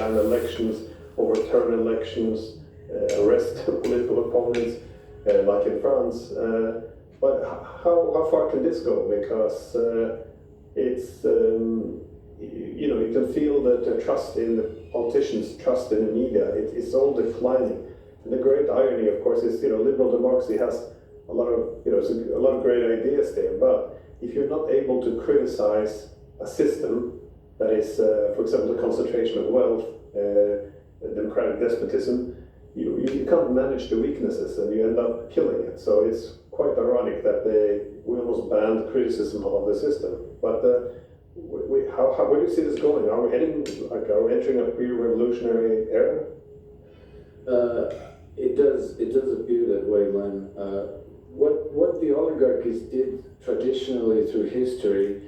ban elections, overturn elections, arrest political opponents, like in France. But how far can this go? Because it's you can feel that trust in the politicians, trust in the media, it's all declining. And the great irony, of course, is liberal democracy has a lot of a lot of great ideas there, but if you're not able to criticize a system that is, for example, the concentration of wealth, democratic despotism, you can't manage the weaknesses and you end up killing it. So it's quite ironic that we almost banned criticism of the system. But where do you see this going? Are we entering a pre-revolutionary era? It does appear that way, Glenn. What the oligarchies did traditionally through history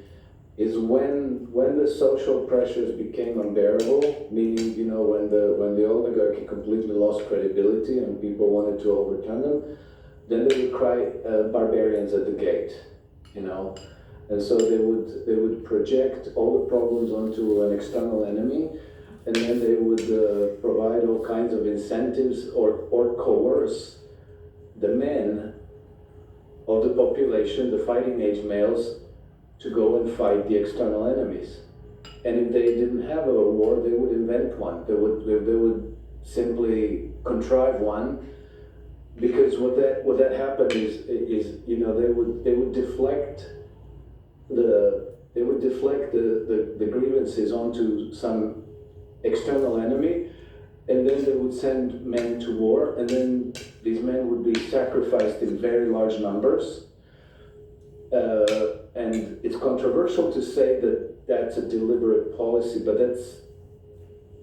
is when the social pressures became unbearable, meaning when the oligarchy completely lost credibility and people wanted to overturn them, then they would cry barbarians at the gate, and so they would project all the problems onto an external enemy, and then they would provide all kinds of incentives or coerce the men of the population, the fighting age males, to go and fight the external enemies. And if they didn't have a war, they would invent one. They would simply contrive one, because what that happened is they would deflect the grievances onto some external enemy, and then they would send men to war, and then these men would be sacrificed in very large numbers. And it's controversial to say that that's a deliberate policy, but that's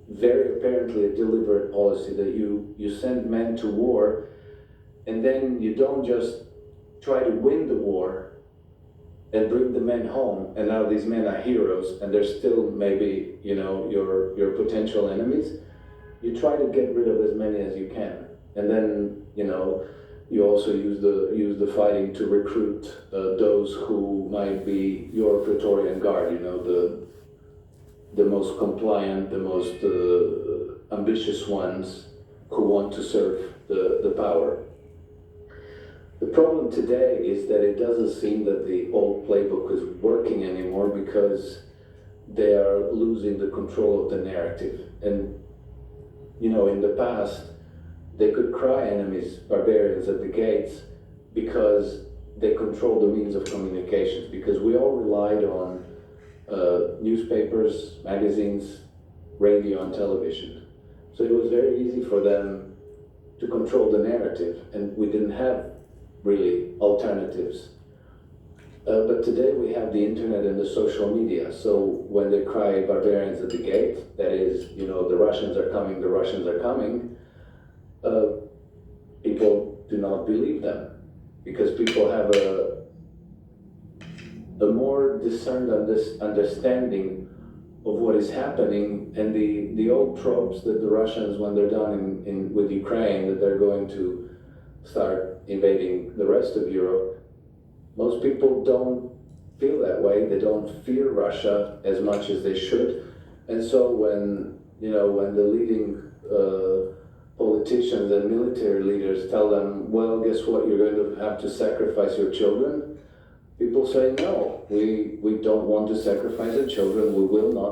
very apparently a deliberate policy, that you send men to war, and then you don't just try to win the war and bring the men home, and now these men are heroes, and they're still maybe your potential enemies. You try to get rid of as many as you can, and then you also use the fighting to recruit those who might be your Praetorian Guard, the most compliant, the most ambitious ones who want to serve the power. The problem today is that it doesn't seem that the old playbook is working anymore, because they are losing the control of the narrative. And in the past, they could cry enemies, barbarians at the gates, because they controlled the means of communications, because we all relied on newspapers, magazines, radio, and television. So it was very easy for them to control the narrative, and we didn't have really alternatives. But today we have the internet and the social media. So when they cry barbarians at the gate, that is, the Russians are coming, the Russians are coming, people do not believe them, because people have a more discerned understanding of what is happening, and the old tropes that the Russians, when they're done with Ukraine, that they're going to start invading the rest of Europe, most people don't feel that way. They don't fear Russia as much as they should. And so when the leading politicians and military leaders tell them, well, guess what, you're going to have to sacrifice your children, people say, no, we don't want to sacrifice our children, we will not.